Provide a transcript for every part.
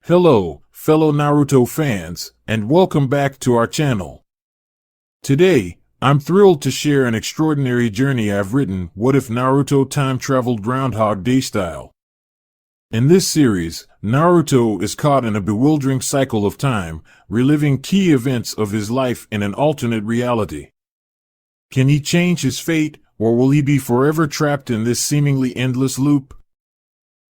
Hello, fellow Naruto fans, and welcome back to our channel. Today, I'm thrilled to share an extraordinary journey I've written, What If Naruto Time-Traveled Groundhog Day style. In this series, Naruto is caught in a bewildering cycle of time, reliving key events of his life in an alternate reality. Can he change his fate, or will he be forever trapped in this seemingly endless loop?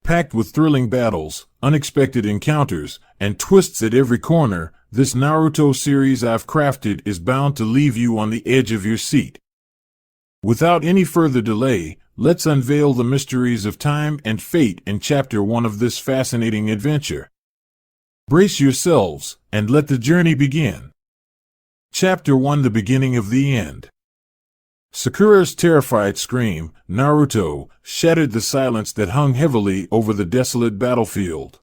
Packed with thrilling battles, unexpected encounters, and twists at every corner, this Naruto series I've crafted is bound to leave you on the edge of your seat. Without any further delay, let's unveil the mysteries of time and fate in Chapter 1 of this fascinating adventure. Brace yourselves, and let the journey begin. Chapter 1: The Beginning of the End. Sakura's terrified scream, Naruto, shattered the silence that hung heavily over the desolate battlefield.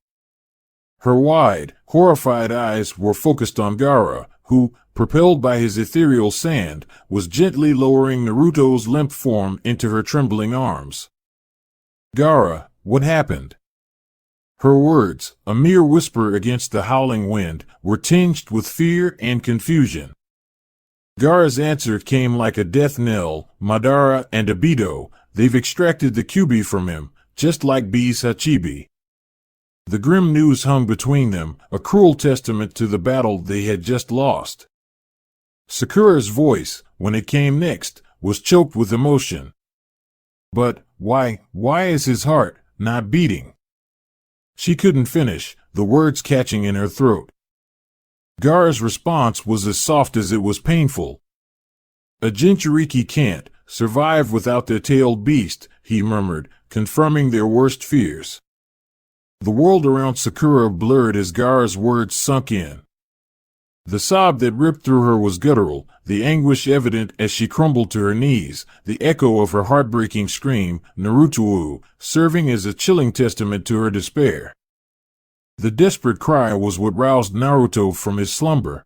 Her wide, horrified eyes were focused on Gaara, who, propelled by his ethereal sand, was gently lowering Naruto's limp form into her trembling arms. "Gaara, what happened?" Her words, a mere whisper against the howling wind, were tinged with fear and confusion. Gaara's answer came like a death knell, "Madara and Obito, they've extracted the Kyuubi from him, just like B's Hachibi." The grim news hung between them, a cruel testament to the battle they had just lost. Sakura's voice, when it came next, was choked with emotion. "But why is his heart not beating?" She couldn't finish, the words catching in her throat. Gaara's response was as soft as it was painful. "A Jinchuriki can't survive without their tailed beast," he murmured, confirming their worst fears. The world around Sakura blurred as Gaara's words sunk in. The sob that ripped through her was guttural, the anguish evident as she crumbled to her knees, the echo of her heartbreaking scream, "Naruto," serving as a chilling testament to her despair. The desperate cry was what roused Naruto from his slumber.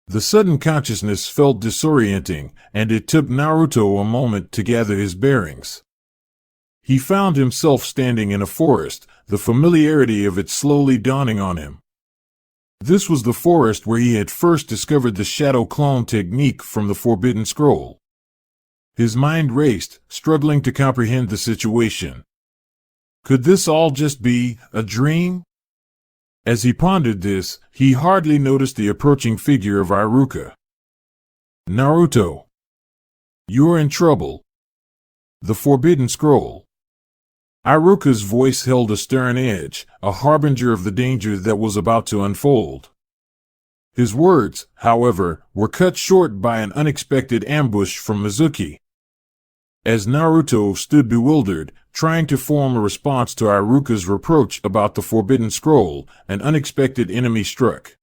The sudden consciousness felt disorienting, and it took Naruto a moment to gather his bearings. He found himself standing in a forest, the familiarity of it slowly dawning on him. This was the forest where he had first discovered the shadow clone technique from the Forbidden Scroll. His mind raced, struggling to comprehend the situation. Could this all just be a dream? As he pondered this, he hardly noticed the approaching figure of Iruka. "Naruto, you're in trouble." The Forbidden Scroll. Iruka's voice held a stern edge, a harbinger of the danger that was about to unfold. His words, however, were cut short by an unexpected ambush from Mizuki. As Naruto stood bewildered, trying to form a response to Iruka's reproach about the Forbidden Scroll, an unexpected enemy struck.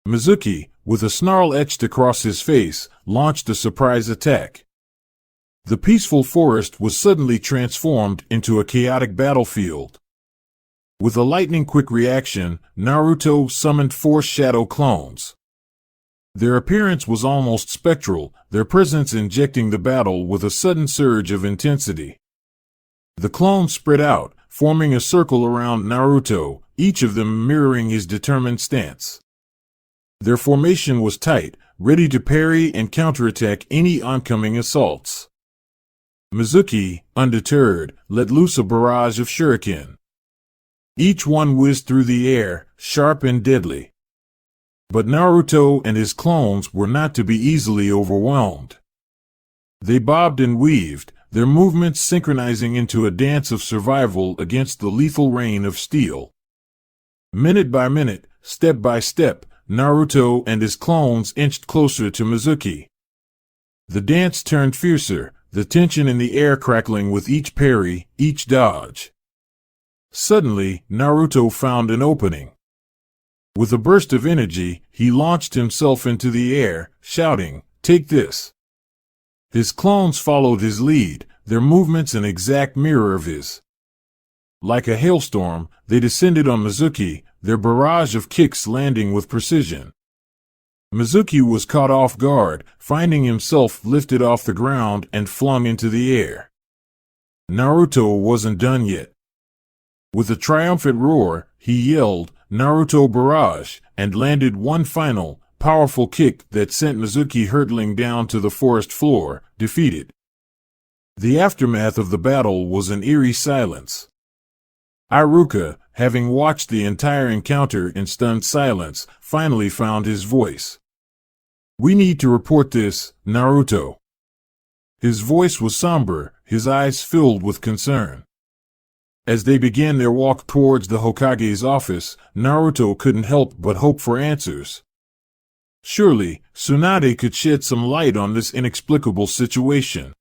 Mizuki, with a snarl etched across his face, launched a surprise attack. The peaceful forest was suddenly transformed into a chaotic battlefield. With a lightning-quick reaction, Naruto summoned 4 shadow clones. Their appearance was almost spectral, their presence injecting the battle with a sudden surge of intensity. The clones spread out, forming a circle around Naruto, each of them mirroring his determined stance. Their formation was tight, ready to parry and counterattack any oncoming assaults. Mizuki, undeterred, let loose a barrage of shuriken. Each one whizzed through the air, sharp and deadly. But Naruto and his clones were not to be easily overwhelmed. They bobbed and weaved, their movements synchronizing into a dance of survival against the lethal rain of steel. Minute by minute, step by step, Naruto and his clones inched closer to Mizuki. The dance turned fiercer, the tension in the air crackling with each parry, each dodge. Suddenly, Naruto found an opening. With a burst of energy, he launched himself into the air, shouting, "Take this!" His clones followed his lead, their movements an exact mirror of his. Like a hailstorm, they descended on Mizuki, their barrage of kicks landing with precision. Mizuki was caught off guard, finding himself lifted off the ground and flung into the air. Naruto wasn't done yet. With a triumphant roar, he yelled, "Naruto Barrage," and landed one final, powerful kick that sent Mizuki hurtling down to the forest floor, defeated. The aftermath of the battle was an eerie silence. Iruka, having watched the entire encounter in stunned silence, finally found his voice. "We need to report this, Naruto." His voice was somber, his eyes filled with concern. As they began their walk towards the Hokage's office, Naruto couldn't help but hope for answers. Surely, Tsunade could shed some light on this inexplicable situation.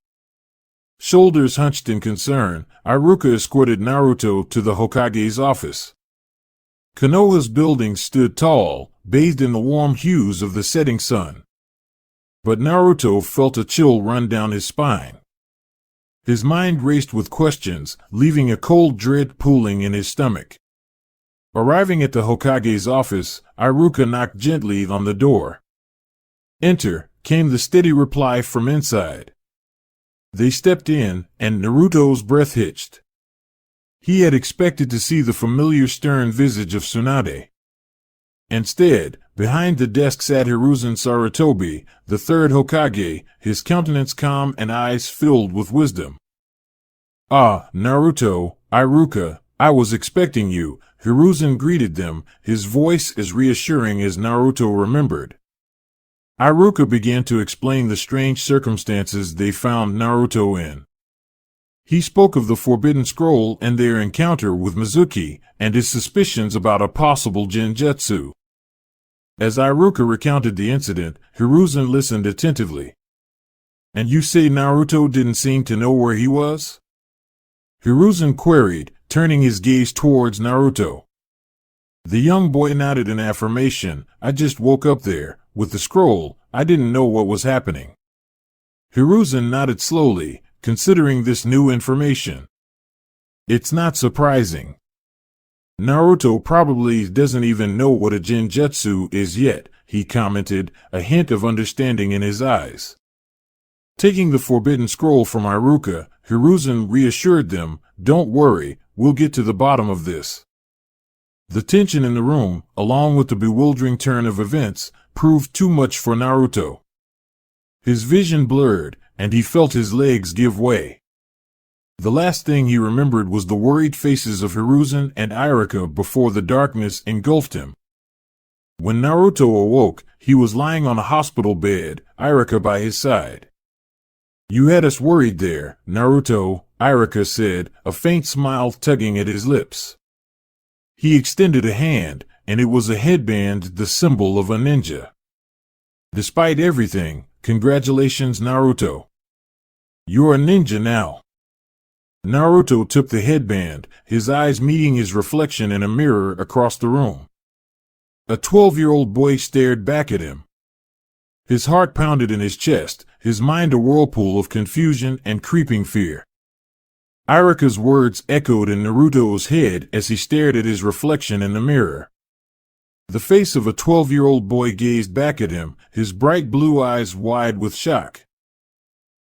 Shoulders hunched in concern, Iruka escorted Naruto to the Hokage's office. Konoha's building stood tall, bathed in the warm hues of the setting sun. But Naruto felt a chill run down his spine. His mind raced with questions, leaving a cold dread pooling in his stomach. Arriving at the Hokage's office, Iruka knocked gently on the door. "Enter," came the steady reply from inside. They stepped in, and Naruto's breath hitched. He had expected to see the familiar stern visage of Tsunade. Instead, behind the desk sat Hiruzen Sarutobi, the third Hokage, his countenance calm and eyes filled with wisdom. "Ah, Naruto, Iruka, I was expecting you," Hiruzen greeted them, his voice as reassuring as Naruto remembered. Iruka began to explain the strange circumstances they found Naruto in. He spoke of the Forbidden Scroll and their encounter with Mizuki, and his suspicions about a possible genjutsu. As Iruka recounted the incident, Hiruzen listened attentively. "And you say Naruto didn't seem to know where he was?" Hiruzen queried, turning his gaze towards Naruto. The young boy nodded in affirmation. "I just woke up there. With the scroll, I didn't know what was happening." Hiruzen nodded slowly, considering this new information. "It's not surprising. Naruto probably doesn't even know what a genjutsu is yet," he commented, a hint of understanding in his eyes. Taking the Forbidden Scroll from Iruka, Hiruzen reassured them, "Don't worry, we'll get to the bottom of this." The tension in the room, along with the bewildering turn of events, proved too much for Naruto. His vision blurred, and he felt his legs give way. The last thing he remembered was the worried faces of Hiruzen and Iruka before the darkness engulfed him. When Naruto awoke, he was lying on a hospital bed, Iruka by his side. "You had us worried there, Naruto," Iruka said, a faint smile tugging at his lips. He extended a hand, and it was a headband, the symbol of a ninja. "Despite everything, congratulations, Naruto. You're a ninja now." Naruto took the headband, his eyes meeting his reflection in a mirror across the room. A 12-year-old boy stared back at him. His heart pounded in his chest, his mind a whirlpool of confusion and creeping fear. Iruka's words echoed in Naruto's head as he stared at his reflection in the mirror. The face of a 12-year-old boy gazed back at him, his bright blue eyes wide with shock.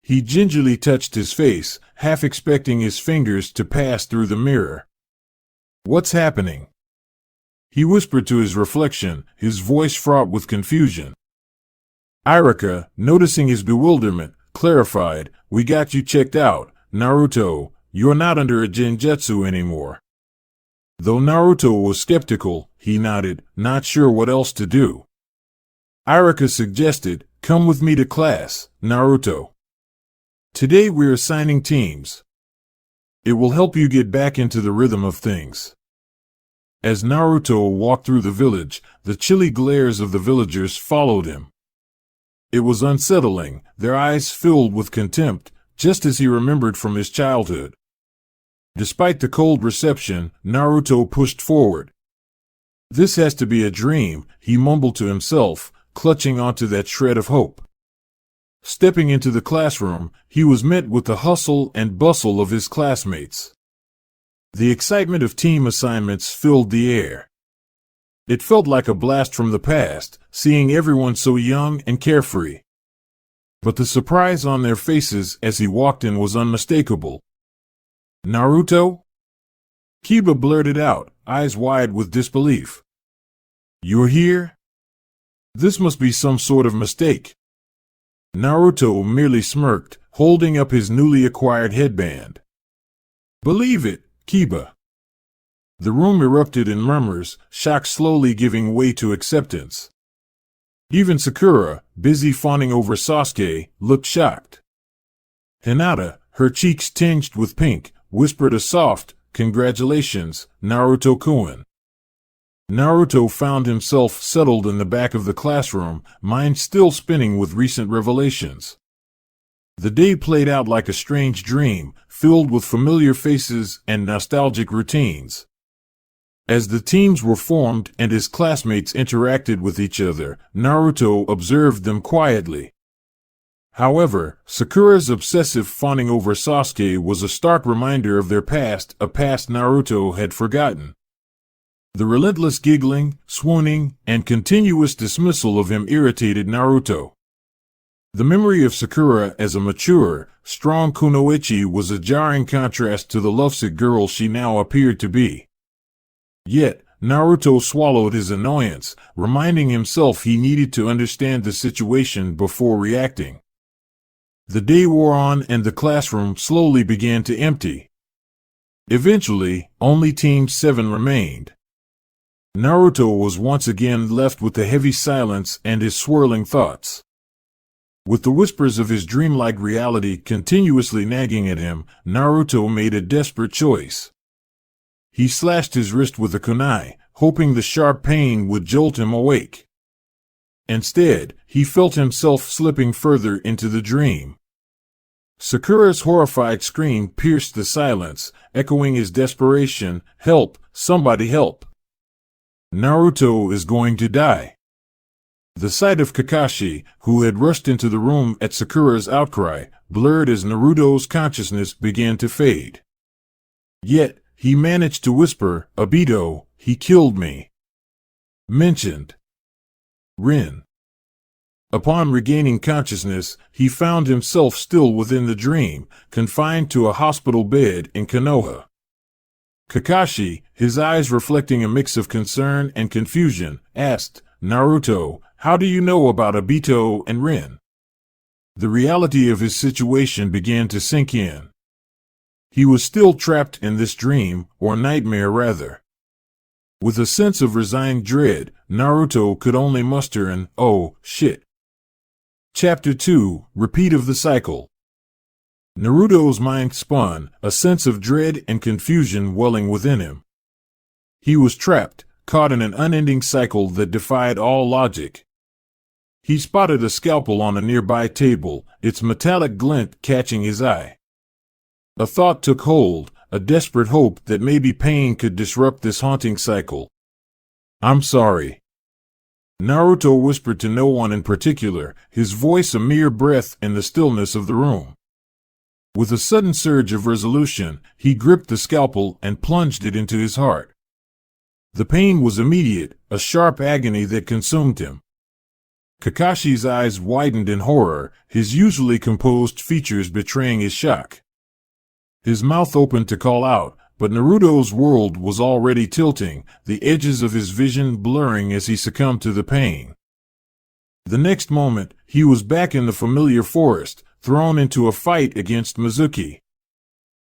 He gingerly touched his face, half expecting his fingers to pass through the mirror. "What's happening?" he whispered to his reflection, his voice fraught with confusion. Iruka, noticing his bewilderment, clarified, "We got you checked out, Naruto. You're not under a genjutsu anymore." Though Naruto was skeptical, he nodded, not sure what else to do. Iruka suggested, "Come with me to class, Naruto. Today we're assigning teams. It will help you get back into the rhythm of things." As Naruto walked through the village, the chilly glares of the villagers followed him. It was unsettling, their eyes filled with contempt, just as he remembered from his childhood. Despite the cold reception, Naruto pushed forward. "This has to be a dream," he mumbled to himself, clutching onto that shred of hope. Stepping into the classroom, he was met with the hustle and bustle of his classmates. The excitement of team assignments filled the air. It felt like a blast from the past, seeing everyone so young and carefree. But the surprise on their faces as he walked in was unmistakable. "Naruto?" Kiba blurted out, eyes wide with disbelief. You're here? This must be some sort of mistake. Naruto merely smirked, holding up his newly acquired headband. Believe it, Kiba. The room erupted in murmurs, shock slowly giving way to acceptance. Even Sakura, busy fawning over Sasuke, looked shocked. Hinata, her cheeks tinged with pink, whispered a soft, "Congratulations, Naruto-kun." Naruto found himself settled in the back of the classroom, mind still spinning with recent revelations. The day played out like a strange dream, filled with familiar faces and nostalgic routines. As the teams were formed and his classmates interacted with each other, Naruto observed them quietly. However, Sakura's obsessive fawning over Sasuke was a stark reminder of their past, a past Naruto had forgotten. The relentless giggling, swooning, and continuous dismissal of him irritated Naruto. The memory of Sakura as a mature, strong kunoichi was a jarring contrast to the lovesick girl she now appeared to be. Yet, Naruto swallowed his annoyance, reminding himself he needed to understand the situation before reacting. The day wore on and the classroom slowly began to empty. Eventually, only Team 7 remained. Naruto was once again left with the heavy silence and his swirling thoughts. With the whispers of his dreamlike reality continuously nagging at him, Naruto made a desperate choice. He slashed his wrist with a kunai, hoping the sharp pain would jolt him awake. Instead, he felt himself slipping further into the dream. Sakura's horrified scream pierced the silence, echoing his desperation, "Help! Somebody help! Naruto is going to die." The sight of Kakashi, who had rushed into the room at Sakura's outcry, blurred as Naruto's consciousness began to fade. Yet, he managed to whisper, "Obito, he killed me." Mentioned. Rin. Upon regaining consciousness, he found himself still within the dream, confined to a hospital bed in Konoha. Kakashi, his eyes reflecting a mix of concern and confusion, asked, "Naruto, how do you know about Obito and Rin?" The reality of his situation began to sink in. He was still trapped in this dream, or nightmare rather. With a sense of resigned dread, Naruto could only muster an, "Oh, shit." Chapter 2, Repeat of the Cycle. Naruto's mind spun, a sense of dread and confusion welling within him. He was trapped, caught in an unending cycle that defied all logic. He spotted a scalpel on a nearby table, its metallic glint catching his eye. A thought took hold, a desperate hope that maybe pain could disrupt this haunting cycle. "I'm sorry." Naruto whispered to no one in particular, his voice a mere breath in the stillness of the room. With a sudden surge of resolution, he gripped the scalpel and plunged it into his heart. The pain was immediate, a sharp agony that consumed him. Kakashi's eyes widened in horror, his usually composed features betraying his shock. His mouth opened to call out, but Naruto's world was already tilting, the edges of his vision blurring as he succumbed to the pain. The next moment, he was back in the familiar forest, thrown into a fight against Mizuki.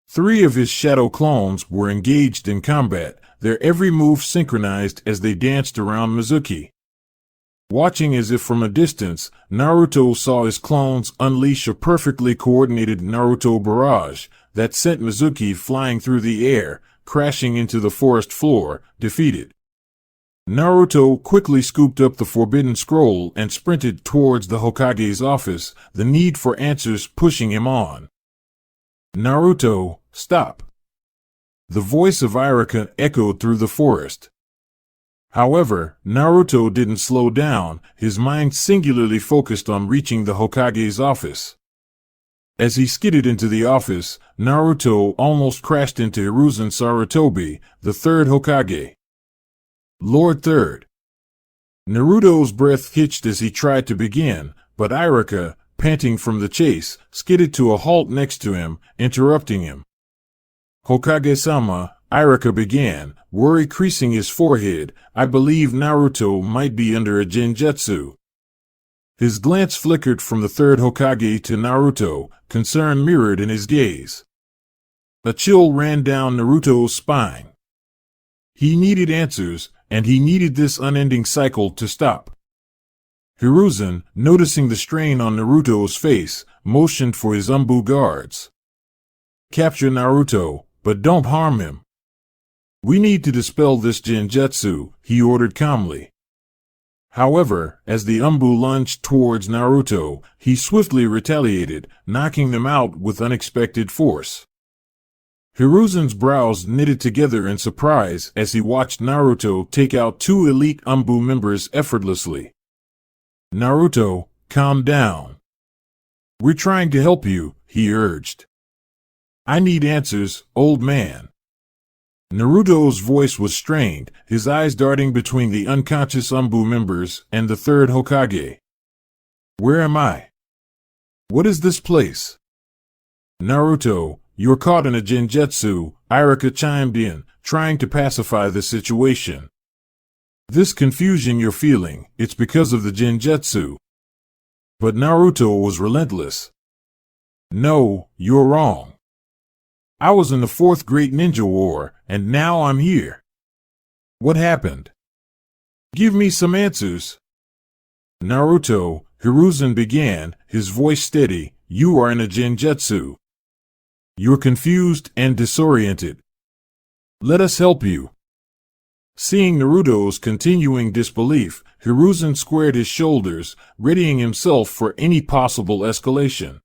3 of his shadow clones were engaged in combat, their every move synchronized as they danced around Mizuki. Watching as if from a distance, Naruto saw his clones unleash a perfectly coordinated Naruto barrage that sent Mizuki flying through the air, crashing into the forest floor, defeated. Naruto quickly scooped up the forbidden scroll and sprinted towards the Hokage's office, the need for answers pushing him on. "Naruto, stop!" The voice of Irika echoed through the forest. However, Naruto didn't slow down, his mind singularly focused on reaching the Hokage's office. As he skidded into the office, Naruto almost crashed into Hiruzen Sarutobi, the 3rd Hokage. "Lord Third." Naruto's breath hitched as he tried to begin, but Irika, panting from the chase, skidded to a halt next to him, interrupting him. "Hokage-sama, Irika began, worry creasing his forehead. I believe Naruto might be under a genjutsu. His glance flickered from the third Hokage to Naruto, concern mirrored in his gaze. A chill ran down Naruto's spine. He needed answers, and he needed this unending cycle to stop. Hiruzen, noticing the strain on Naruto's face, motioned for his Umbu guards. Capture Naruto, but don't harm him. We need to dispel this genjutsu, he ordered calmly. However, as the Umbu lunged towards Naruto, he swiftly retaliated, knocking them out with unexpected force. Hiruzen's brows knitted together in surprise as he watched Naruto take out two elite Umbu members effortlessly. Naruto, calm down. We're trying to help you, he urged. I need answers, old man. Naruto's voice was strained, his eyes darting between the unconscious Umbu members and the third Hokage. Where am I? What is this place? Naruto, you're caught in a genjutsu, Irika chimed in, trying to pacify the situation. This confusion you're feeling, it's because of the genjutsu. But Naruto was relentless. No, you're wrong. I was in the Fourth Great Ninja War, and now I'm here. What happened? Give me some answers. Naruto, Hiruzen began, his voice steady, you are in a genjutsu. You're confused and disoriented. Let us help you. Seeing Naruto's continuing disbelief, Hiruzen squared his shoulders, readying himself for any possible escalation.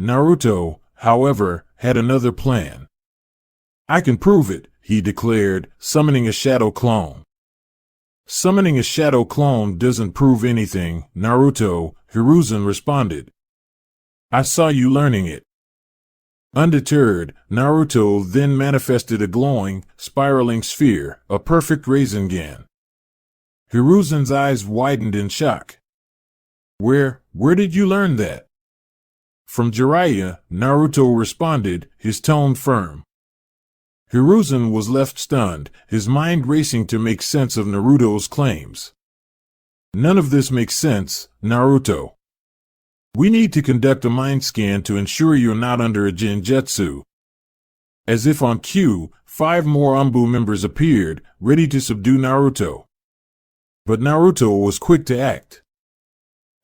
Naruto, however, had another plan. I can prove it, he declared, summoning a shadow clone. Summoning a shadow clone doesn't prove anything, Naruto, Hiruzen responded. I saw you learning it. Undeterred, Naruto then manifested a glowing, spiraling sphere, a perfect Rasengan. Hiruzen's eyes widened in shock. Where did you learn that? From Jiraiya, Naruto responded, his tone firm. Hiruzen was left stunned, his mind racing to make sense of Naruto's claims. None of this makes sense, Naruto. We need to conduct a mind scan to ensure you're not under a genjutsu. As if on cue, 5 more Umbu members appeared, ready to subdue Naruto. But Naruto was quick to act.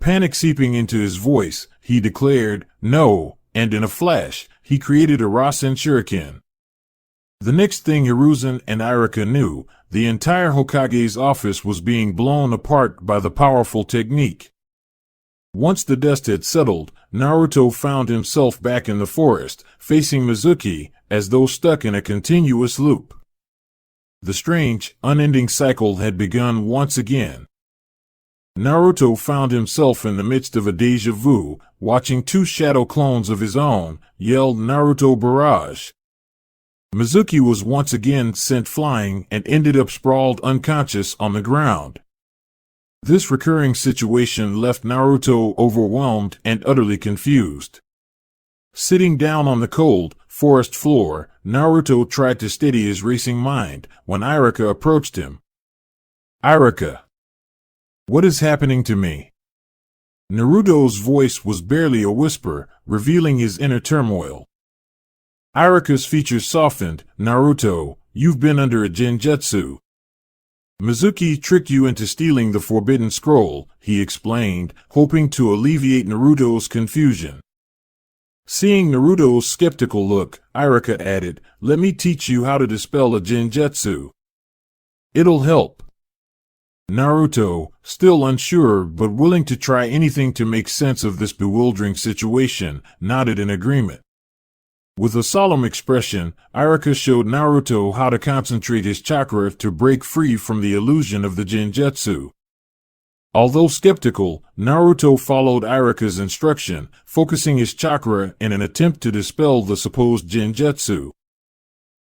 Panic seeping into his voice, he declared, no, and in a flash, he created a Rasen Shuriken. The next thing Hiruzen and Irika knew, the entire Hokage's office was being blown apart by the powerful technique. Once the dust had settled, Naruto found himself back in the forest, facing Mizuki, as though stuck in a continuous loop. The strange, unending cycle had begun once again. Naruto found himself in the midst of a déjà vu, watching 2 shadow clones of his own, yelled Naruto Barrage. Mizuki was once again sent flying and ended up sprawled unconscious on the ground. This recurring situation left Naruto overwhelmed and utterly confused. Sitting down on the cold, forest floor, Naruto tried to steady his racing mind when Irika approached him. Irika. What is happening to me? Naruto's voice was barely a whisper, revealing his inner turmoil. Irika's features softened. Naruto, you've been under a genjutsu. Mizuki tricked you into stealing the Forbidden Scroll, he explained, hoping to alleviate Naruto's confusion. Seeing Naruto's skeptical look, Irika added, let me teach you how to dispel a genjutsu. It'll help. Naruto, still unsure but willing to try anything to make sense of this bewildering situation, nodded in agreement. With a solemn expression, Irika showed Naruto how to concentrate his chakra to break free from the illusion of the genjutsu. Although skeptical, Naruto followed Irika's instruction, focusing his chakra in an attempt to dispel the supposed genjutsu.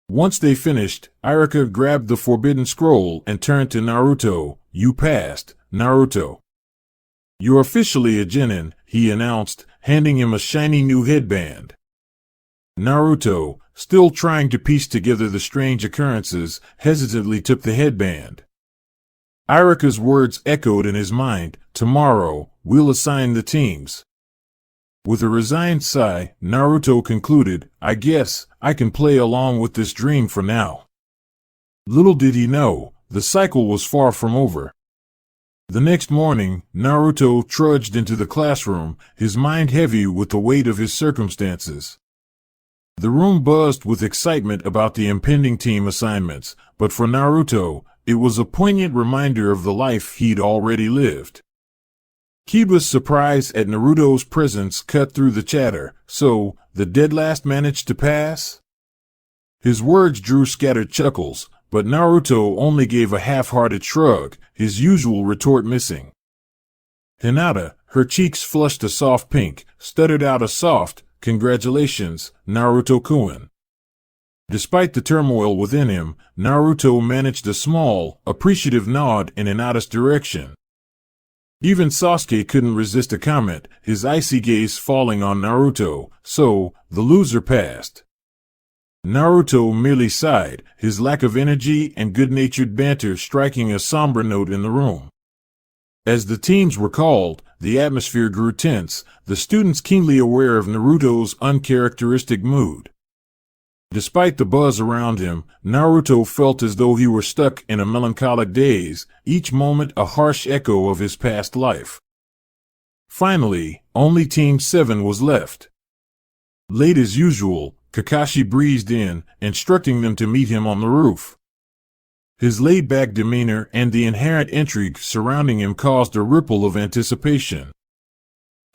Once they finished, Irika grabbed the Forbidden Scroll and turned to Naruto. You passed, Naruto. You're officially a genin, he announced, handing him a shiny new headband. Naruto, still trying to piece together the strange occurrences, hesitantly took the headband. Irika's words echoed in his mind, "Tomorrow, we'll assign the teams." With a resigned sigh, Naruto concluded, "I guess I can play along with this dream for now." Little did he know, the cycle was far from over. The next morning, Naruto trudged into the classroom, his mind heavy with the weight of his circumstances. The room buzzed with excitement about the impending team assignments, but for Naruto, it was a poignant reminder of the life he'd already lived. Kiba's surprise at Naruto's presence cut through the chatter. "So, the dead last managed to pass?" His words drew scattered chuckles, but Naruto only gave a half-hearted shrug, his usual retort missing. Hinata, her cheeks flushed a soft pink, stuttered out a soft, "Congratulations, Naruto-kun." Despite the turmoil within him, Naruto managed a small, appreciative nod in Hinata's direction. Even Sasuke couldn't resist a comment, his icy gaze falling on Naruto. "So, the loser passed." Naruto merely sighed, his lack of energy and good-natured banter striking a somber note in the room. As the teams were called, the atmosphere grew tense, the students keenly aware of Naruto's uncharacteristic mood. Despite the buzz around him, Naruto felt as though he were stuck in a melancholic daze, each moment a harsh echo of his past life. Finally, only Team 7 was left. Late as usual, Kakashi breezed in, instructing them to meet him on the roof. His laid-back demeanor and the inherent intrigue surrounding him caused a ripple of anticipation.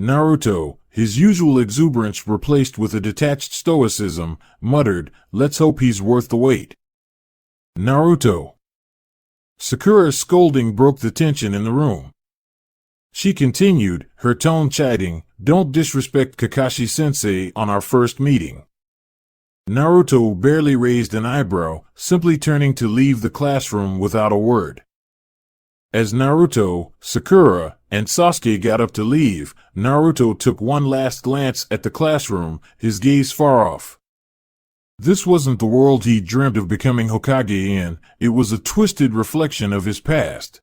Naruto, his usual exuberance replaced with a detached stoicism, muttered, "Let's hope he's worth the wait." "Naruto." Sakura's scolding broke the tension in the room. She continued, her tone chiding, "Don't disrespect Kakashi-sensei on our first meeting." Naruto barely raised an eyebrow, simply turning to leave the classroom without a word. As Naruto, Sakura, and Sasuke got up to leave, Naruto took one last glance at the classroom, his gaze far off. This wasn't the world he dreamt of becoming Hokage in, it was a twisted reflection of his past.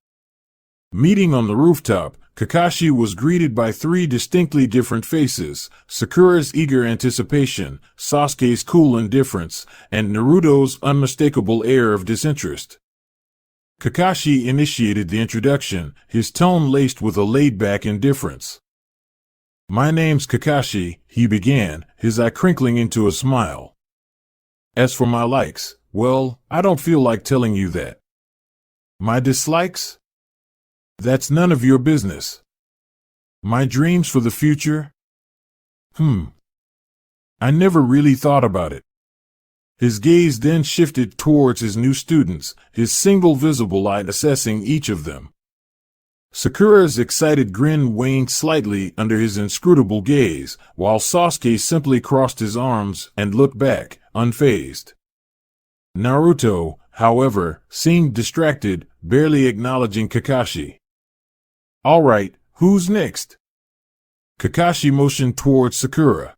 Meeting on the rooftop, Kakashi was greeted by three distinctly different faces: Sakura's eager anticipation, Sasuke's cool indifference, and Naruto's unmistakable air of disinterest. Kakashi initiated the introduction, his tone laced with a laid-back indifference. "My name's Kakashi," he began, his eye crinkling into a smile. "As for my likes, well, I don't feel like telling you that. My dislikes? That's none of your business. My dreams for the future? I never really thought about it." His gaze then shifted towards his new students, his single visible eye assessing each of them. Sakura's excited grin waned slightly under his inscrutable gaze, while Sasuke simply crossed his arms and looked back, unfazed. Naruto, however, seemed distracted, barely acknowledging Kakashi. "All right, who's next?" Kakashi motioned towards Sakura.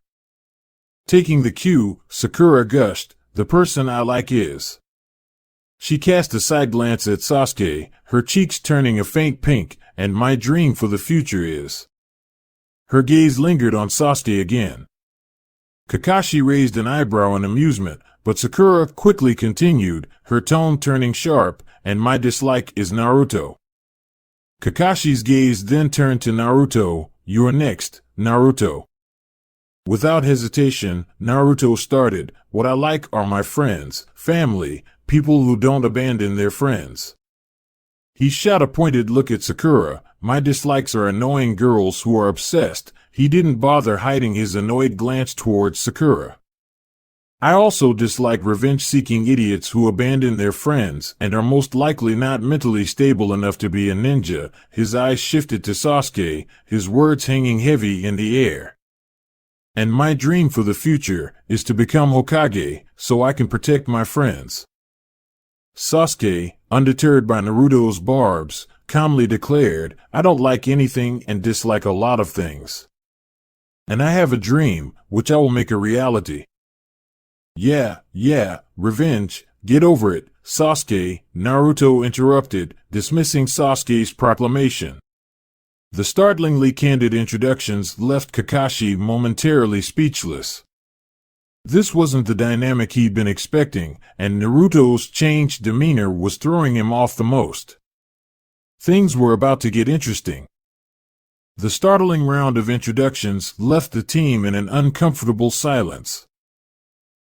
Taking the cue, Sakura gushed, "The person I like is." She cast a side glance at Sasuke, her cheeks turning a faint pink, "And my dream for the future is." Her gaze lingered on Sasuke again. Kakashi raised an eyebrow in amusement, but Sakura quickly continued, her tone turning sharp, "And my dislike is Naruto." Kakashi's gaze then turned to Naruto. "You're next, Naruto." Without hesitation, Naruto started, "What I like are my friends, family, people who don't abandon their friends." He shot a pointed look at Sakura. "My dislikes are annoying girls who are obsessed." He didn't bother hiding his annoyed glance towards Sakura. "I also dislike revenge-seeking idiots who abandon their friends and are most likely not mentally stable enough to be a ninja." His eyes shifted to Sasuke, his words hanging heavy in the air. "And my dream for the future is to become Hokage, so I can protect my friends." Sasuke, undeterred by Naruto's barbs, calmly declared, "I don't like anything and dislike a lot of things. And I have a dream, which I will make a reality." Yeah, revenge, get over it, Sasuke, Naruto interrupted, dismissing Sasuke's proclamation. The startlingly candid introductions left Kakashi momentarily speechless. This wasn't the dynamic he'd been expecting, and Naruto's changed demeanor was throwing him off the most. Things were about to get interesting. The startling round of introductions left the team in an uncomfortable silence.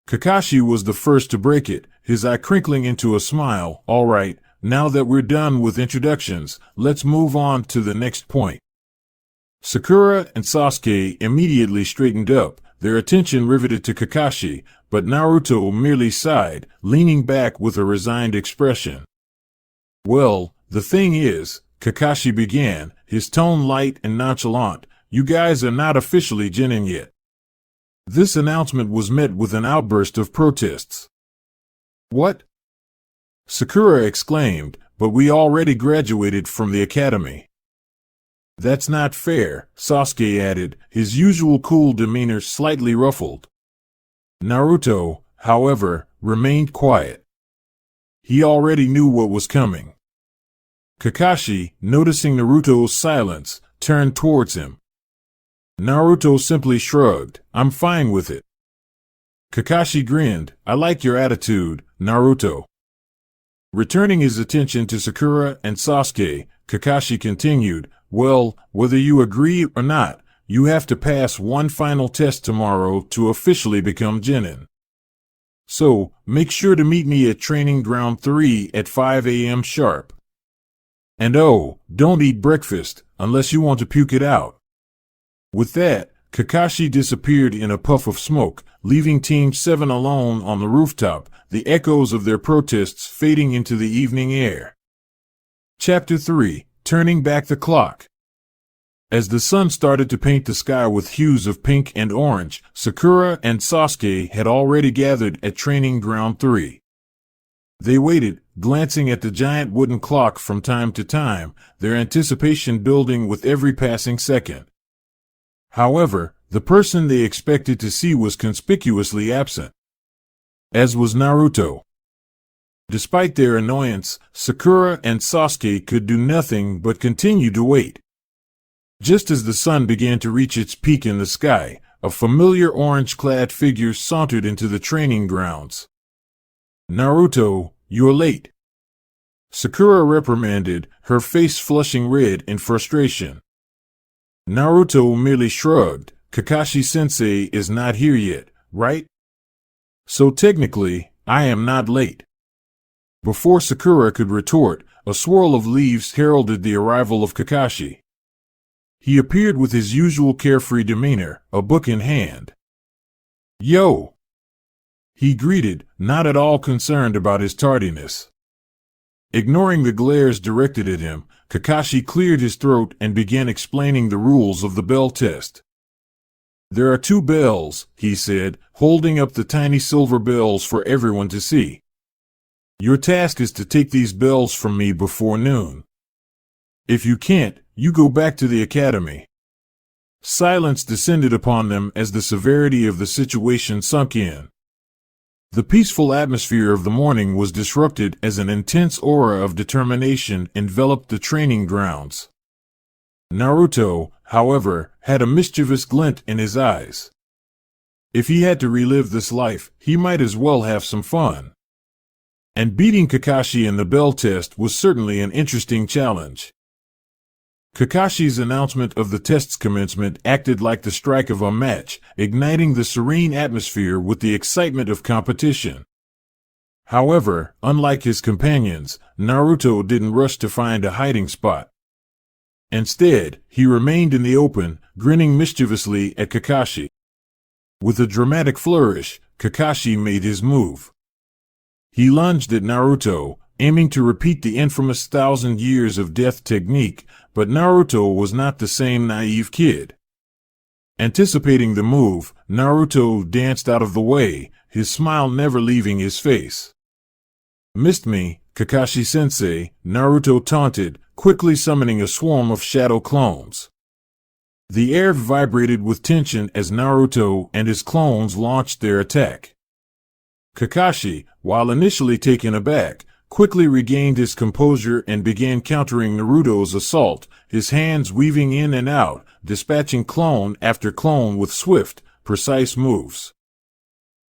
Kakashi was the first to break it, his eye crinkling into a smile. All right, now that we're done with introductions, let's move on to the next point. Sakura and Sasuke immediately straightened up, their attention riveted to Kakashi, but Naruto merely sighed, leaning back with a resigned expression. Well, the thing is, Kakashi began, his tone light and nonchalant, you guys are not officially Genin yet. This announcement was met with an outburst of protests. What? Sakura exclaimed, but we already graduated from the academy. That's not fair, Sasuke added, his usual cool demeanor slightly ruffled. Naruto, however, remained quiet. He already knew what was coming. Kakashi, noticing Naruto's silence, turned towards him. Naruto simply shrugged, I'm fine with it. Kakashi grinned, I like your attitude, Naruto. Returning his attention to Sakura and Sasuke, Kakashi continued, well, whether you agree or not, you have to pass one final test tomorrow to officially become Genin. So, make sure to meet me at Training Ground 3 at 5 a.m. sharp. And oh, don't eat breakfast, unless you want to puke it out. With that, Kakashi disappeared in a puff of smoke, leaving Team 7 alone on the rooftop, the echoes of their protests fading into the evening air. Chapter 3, Turning Back the Clock. As the sun started to paint the sky with hues of pink and orange, Sakura and Sasuke had already gathered at Training Ground 3. They waited, glancing at the giant wooden clock from time to time, their anticipation building with every passing second. However, the person they expected to see was conspicuously absent. As was Naruto. Despite their annoyance, Sakura and Sasuke could do nothing but continue to wait. Just as the sun began to reach its peak in the sky, a familiar orange-clad figure sauntered into the training grounds. Naruto, you're late. Sakura reprimanded, her face flushing red in frustration. Naruto merely shrugged, Kakashi-sensei is not here yet, right? So technically, I am not late. Before Sakura could retort, a swirl of leaves heralded the arrival of Kakashi. He appeared with his usual carefree demeanor, a book in hand. Yo! He greeted, not at all concerned about his tardiness. Ignoring the glares directed at him, Kakashi cleared his throat and began explaining the rules of the bell test. There are 2 bells, he said, holding up the tiny silver bells for everyone to see. Your task is to take these bells from me before noon. If you can't, you go back to the academy. Silence descended upon them as the severity of the situation sunk in. The peaceful atmosphere of the morning was disrupted as an intense aura of determination enveloped the training grounds. Naruto, however, had a mischievous glint in his eyes. If he had to relive this life, he might as well have some fun. And beating Kakashi in the bell test was certainly an interesting challenge. Kakashi's announcement of the test's commencement acted like the strike of a match, igniting the serene atmosphere with the excitement of competition. However, unlike his companions, Naruto didn't rush to find a hiding spot. Instead, he remained in the open, grinning mischievously at Kakashi. With a dramatic flourish, Kakashi made his move. He lunged at Naruto, aiming to repeat the infamous 1,000 years of death technique, but Naruto was not the same naive kid. Anticipating the move, Naruto danced out of the way, his smile never leaving his face. Missed me, Kakashi-sensei, Naruto taunted, quickly summoning a swarm of shadow clones. The air vibrated with tension as Naruto and his clones launched their attack. Kakashi, while initially taken aback, quickly regained his composure and began countering Naruto's assault, his hands weaving in and out, dispatching clone after clone with swift, precise moves.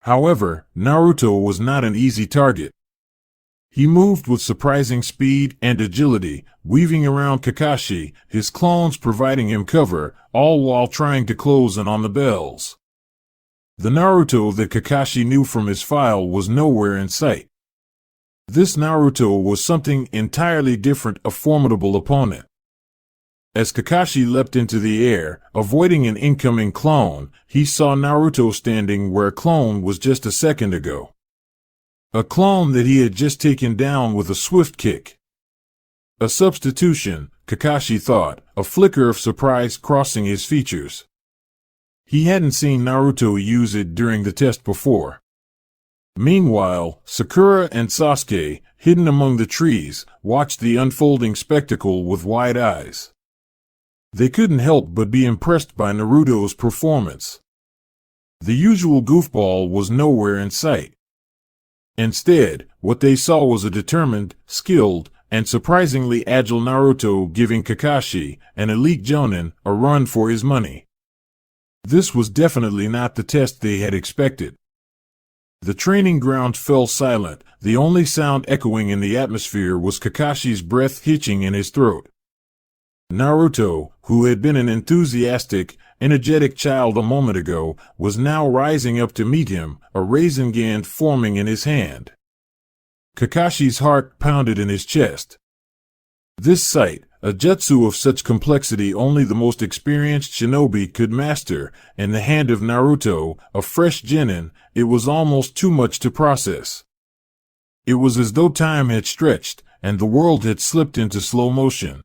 However, Naruto was not an easy target. He moved with surprising speed and agility, weaving around Kakashi, his clones providing him cover, all while trying to close in on the bells. The Naruto that Kakashi knew from his file was nowhere in sight. This Naruto was something entirely different, a formidable opponent. As Kakashi leapt into the air, avoiding an incoming clone, he saw Naruto standing where a clone was just a second ago. A clone that he had just taken down with a swift kick. A substitution, Kakashi thought, a flicker of surprise crossing his features. He hadn't seen Naruto use it during the test before. Meanwhile, Sakura and Sasuke, hidden among the trees, watched the unfolding spectacle with wide eyes. They couldn't help but be impressed by Naruto's performance. The usual goofball was nowhere in sight. Instead, what they saw was a determined, skilled, and surprisingly agile Naruto giving Kakashi, an elite jonin, a run for his money. This was definitely not the test they had expected. The training ground fell silent, the only sound echoing in the atmosphere was Kakashi's breath hitching in his throat. Naruto, who had been an enthusiastic, energetic child a moment ago, was now rising up to meet him, a reimagines forming in his hand. Kakashi's heart pounded in his chest. This sight, a jutsu of such complexity only the most experienced shinobi could master, in the hand of Naruto, a fresh genin, it was almost too much to process. It was as though time had stretched, and the world had slipped into slow motion.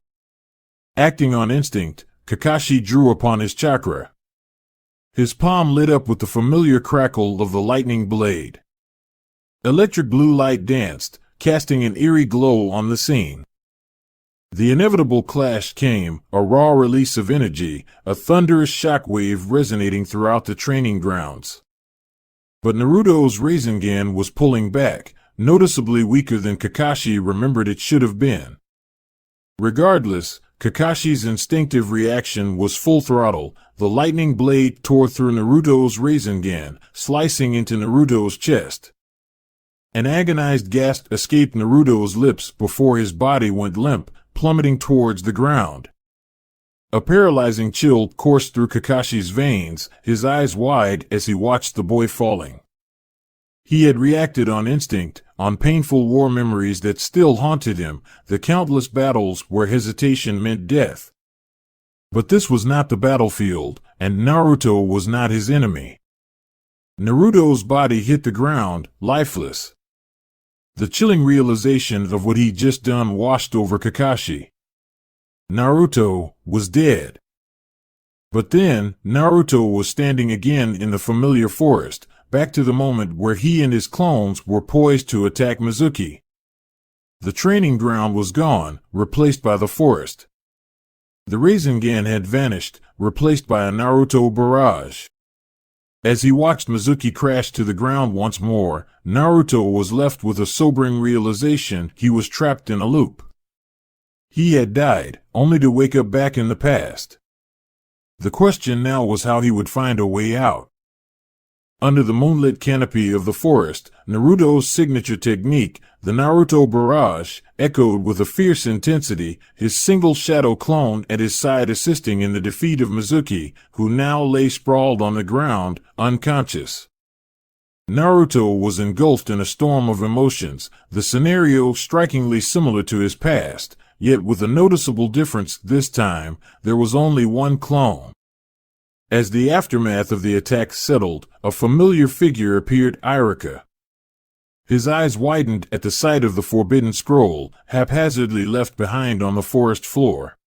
Acting on instinct, Kakashi drew upon his chakra. His palm lit up with the familiar crackle of the lightning blade. Electric blue light danced, casting an eerie glow on the scene. The inevitable clash came, a raw release of energy, a thunderous shockwave resonating throughout the training grounds. But Naruto's reimagines was pulling back, noticeably weaker than Kakashi remembered it should have been. Regardless, Kakashi's instinctive reaction was full throttle. The lightning blade tore through Naruto's reimagines, slicing into Naruto's chest. An agonized gasp escaped Naruto's lips before his body went limp, plummeting towards the ground. A paralyzing chill coursed through Kakashi's veins, his eyes wide as he watched the boy falling. He had reacted on instinct, on painful war memories that still haunted him, the countless battles where hesitation meant death. But this was not the battlefield, and Naruto was not his enemy. Naruto's body hit the ground, lifeless. The chilling realization of what he'd just done washed over Kakashi. Naruto was dead. But then, Naruto was standing again in the familiar forest, back to the moment where he and his clones were poised to attack Mizuki. The training ground was gone, replaced by the forest. The reimagines had vanished, replaced by a Naruto barrage. As he watched Mizuki crash to the ground once more, Naruto was left with a sobering realization he was trapped in a loop. He had died, only to wake up back in the past. The question now was how he would find a way out. Under the moonlit canopy of the forest, Naruto's signature technique, the Naruto barrage, echoed with a fierce intensity, his single shadow clone at his side assisting in the defeat of Mizuki, who now lay sprawled on the ground, unconscious. Naruto was engulfed in a storm of emotions, the scenario strikingly similar to his past, yet with a noticeable difference this time, there was only one clone. As the aftermath of the attack settled, a familiar figure appeared, Iruka. His eyes widened at the sight of the forbidden scroll, haphazardly left behind on the forest floor.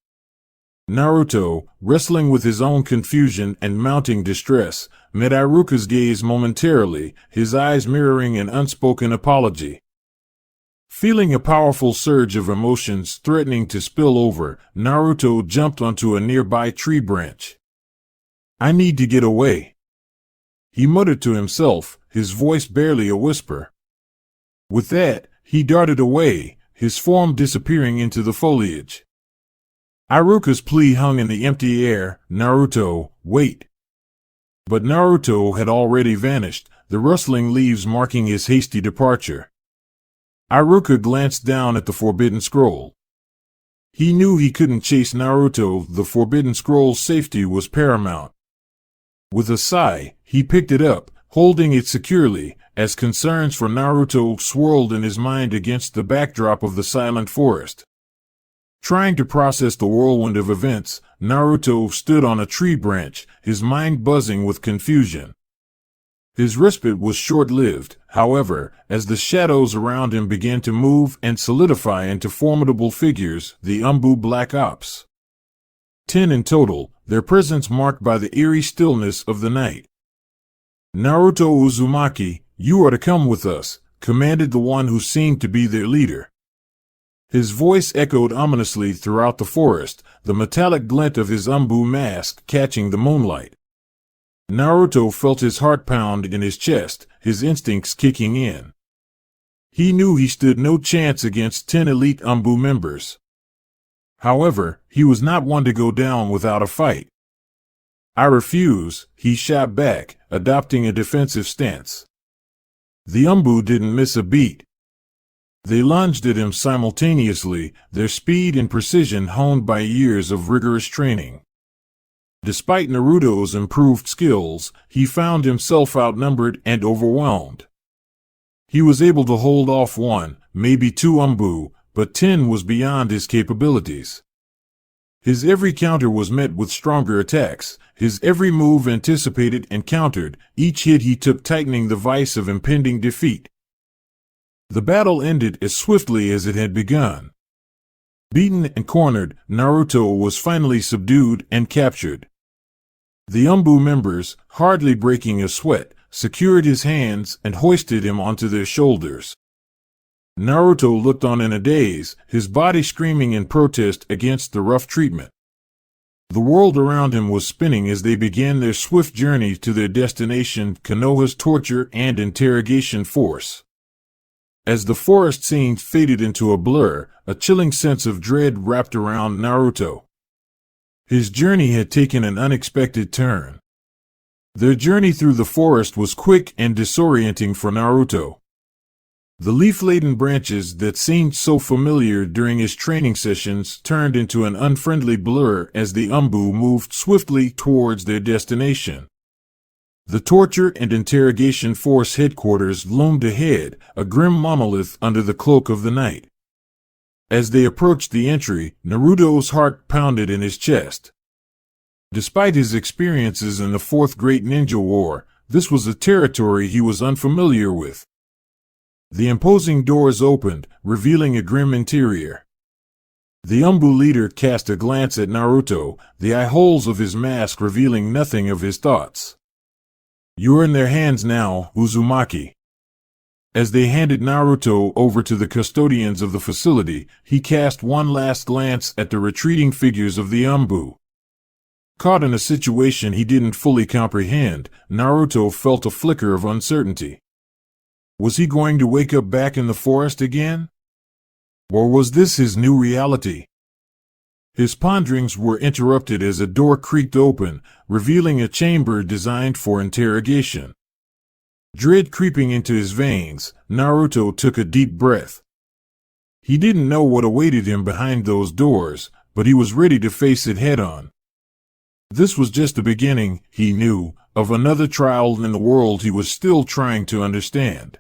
Naruto, wrestling with his own confusion and mounting distress, met Iruka's gaze momentarily, his eyes mirroring an unspoken apology. Feeling a powerful surge of emotions threatening to spill over, Naruto jumped onto a nearby tree branch. "I need to get away," he muttered to himself, his voice barely a whisper. With that, he darted away, his form disappearing into the foliage. Iruka's plea hung in the empty air, "Naruto, wait." But Naruto had already vanished, the rustling leaves marking his hasty departure. Iruka glanced down at the forbidden scroll. He knew he couldn't chase Naruto, the forbidden scroll's safety was paramount. With a sigh, he picked it up, holding it securely, as concerns for Naruto swirled in his mind against the backdrop of the silent forest. Trying to process the whirlwind of events, Naruto stood on a tree branch, his mind buzzing with confusion. His respite was short-lived, however, as the shadows around him began to move and solidify into formidable figures, the Umbu Black Ops. 10 in total, their presence marked by the eerie stillness of the night. "Naruto Uzumaki, you are to come with us," commanded the one who seemed to be their leader. His voice echoed ominously throughout the forest, the metallic glint of his Umbu mask catching the moonlight. Naruto felt his heart pound in his chest, his instincts kicking in. He knew he stood no chance against 10 elite Umbu members. However, he was not one to go down without a fight. "I refuse," he shot back, adopting a defensive stance. The Umbu didn't miss a beat. They lunged at him simultaneously, their speed and precision honed by years of rigorous training. Despite Naruto's improved skills, he found himself outnumbered and overwhelmed. He was able to hold off 1, maybe 2 Umbu, but 10 was beyond his capabilities. His every counter was met with stronger attacks, his every move anticipated and countered, each hit he took tightening the vice of impending defeat. The battle ended as swiftly as it had begun. Beaten and cornered, Naruto was finally subdued and captured. The Umbu members, hardly breaking a sweat, secured his hands and hoisted him onto their shoulders. Naruto looked on in a daze, his body screaming in protest against the rough treatment. The world around him was spinning as they began their swift journey to their destination, Konoha's torture and interrogation force. As the forest scene faded into a blur, a chilling sense of dread wrapped around Naruto. His journey had taken an unexpected turn. Their journey through the forest was quick and disorienting for Naruto. The leaf-laden branches that seemed so familiar during his training sessions turned into an unfriendly blur as the Umbu moved swiftly towards their destination. The torture and interrogation force headquarters loomed ahead, a grim monolith under the cloak of the night. As they approached the entry, Naruto's heart pounded in his chest. Despite his experiences in the Fourth Great Ninja War, this was a territory he was unfamiliar with. The imposing doors opened, revealing a grim interior. The Umbu leader cast a glance at Naruto, the eye holes of his mask revealing nothing of his thoughts. "You are in their hands now, Uzumaki." As they handed Naruto over to the custodians of the facility, he cast one last glance at the retreating figures of the Umbu. Caught in a situation he didn't fully comprehend, Naruto felt a flicker of uncertainty. Was he going to wake up back in the forest again? Or was this his new reality? His ponderings were interrupted as a door creaked open, revealing a chamber designed for interrogation. Dread creeping into his veins, Naruto took a deep breath. He didn't know what awaited him behind those doors, but he was ready to face it head-on. This was just the beginning, he knew, of another trial in the world he was still trying to understand.